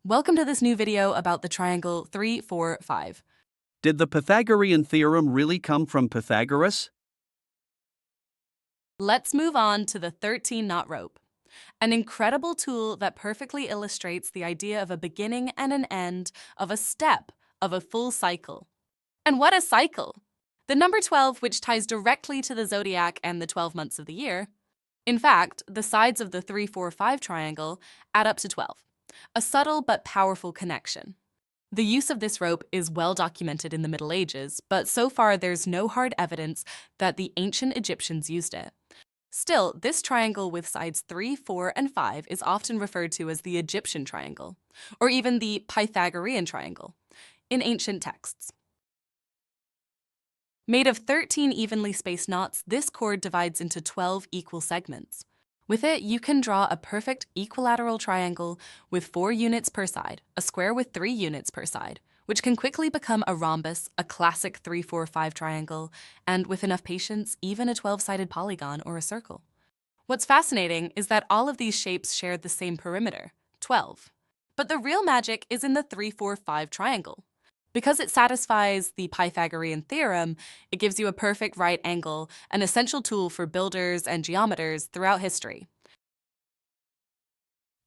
Welcome to this new video about the triangle 3, 4, 5. Did the Pythagorean theorem really come from Pythagoras? Let's move on to the 13-knot rope, an incredible tool that perfectly illustrates the idea of a beginning and an end, of a step, of a full cycle. And what a cycle! The number 12, which ties directly to the zodiac and the 12 months of the year. In fact, the sides of the 3, 4, 5 triangle add up to 12. A subtle but powerful connection. The use of this rope is well documented in the Middle Ages, but so far there's no hard evidence that the ancient Egyptians used it. Still, this triangle with sides 3, 4, and 5 is often referred to as the Egyptian triangle, or even the Pythagorean triangle, in ancient texts. Made of 13 evenly spaced knots, this cord divides into 12 equal segments. With it, you can draw a perfect equilateral triangle with 4 units per side, a square with 3 units per side, which can quickly become a rhombus, a classic 3, 4, 5 triangle, and with enough patience, even a 12-sided polygon or a circle. What's fascinating is that all of these shapes share the same perimeter, 12. But the real magic is in the 3, 4, 5 triangle. Because it satisfies the Pythagorean theorem, it gives you a perfect right angle, an essential tool for builders and geometers throughout history.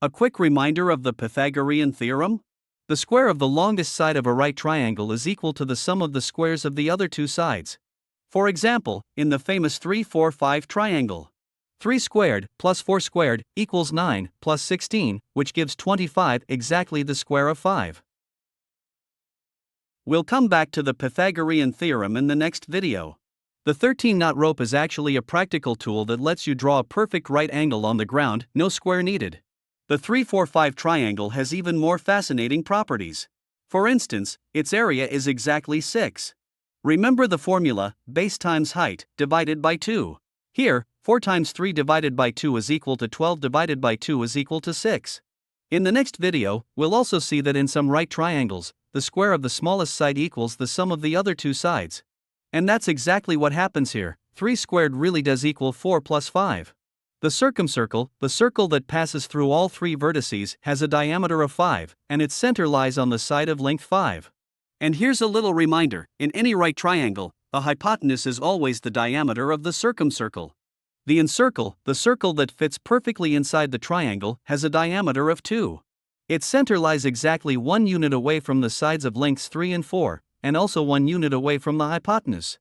A quick reminder of the Pythagorean theorem? The square of the longest side of a right triangle is equal to the sum of the squares of the other two sides. For example, in the famous 3, 4, 5 triangle, 3 squared plus 4 squared equals 9 plus 16, which gives 25, exactly the square of 5. We'll come back to the Pythagorean theorem in the next video. The 13-knot rope is actually a practical tool that lets you draw a perfect right angle on the ground, no square needed. The 3, 4, 5 triangle has even more fascinating properties. For instance, its area is exactly 6. Remember the formula, base times height, divided by 2. Here, 4 times 3 divided by 2 is equal to 12 divided by 2 is equal to 6. In the next video, we'll also see that in some right triangles, the square of the smallest side equals the sum of the other two sides. And that's exactly what happens here. 3 squared really does equal 4 plus 5. The circumcircle, the circle that passes through all 3 vertices, has a diameter of 5, and its center lies on the side of length 5. And here's a little reminder, in any right triangle, the hypotenuse is always the diameter of the circumcircle. The incircle, the circle that fits perfectly inside the triangle, has a diameter of 2. Its center lies exactly 1 unit away from the sides of lengths 3 and 4, and also 1 unit away from the hypotenuse.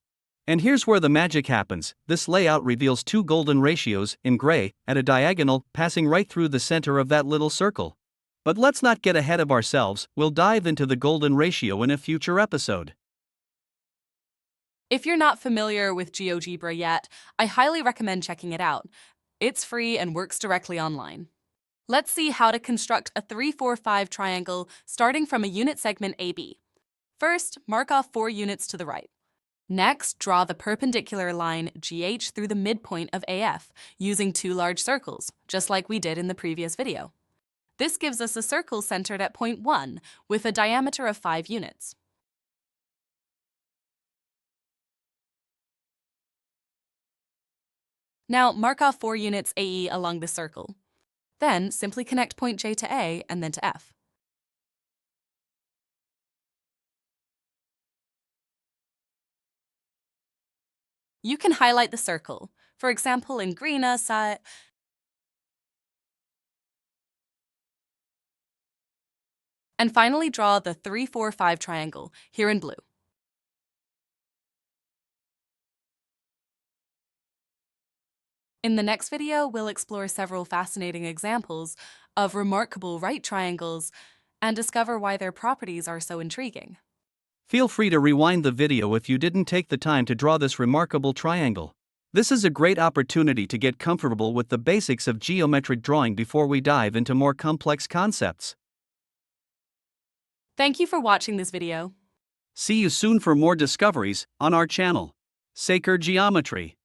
And here's where the magic happens. This layout reveals 2 golden ratios, in gray, at a diagonal, passing right through the center of that little circle. But let's not get ahead of ourselves, we'll dive into the golden ratio in a future episode. If you're not familiar with GeoGebra yet, I highly recommend checking it out. It's free and works directly online. Let's see how to construct a 3, 4, 5 triangle starting from a unit segment AB. First, mark off 4 units to the right. Next, draw the perpendicular line GH through the midpoint of AF using 2 large circles, just like we did in the previous video. This gives us a circle centered at point 1 with a diameter of 5 units. Now, mark off 4 units AE along the circle. Then, simply connect point J to A and then to F. You can highlight the circle, for example in green side. And finally draw the 3, 4, 5 triangle, here in blue. In the next video, we'll explore several fascinating examples of remarkable right triangles and discover why their properties are so intriguing. Feel free to rewind the video if you didn't take the time to draw this remarkable triangle. This is a great opportunity to get comfortable with the basics of geometric drawing before we dive into more complex concepts. Thank you for watching this video. See you soon for more discoveries on our channel. Sacred Geometry.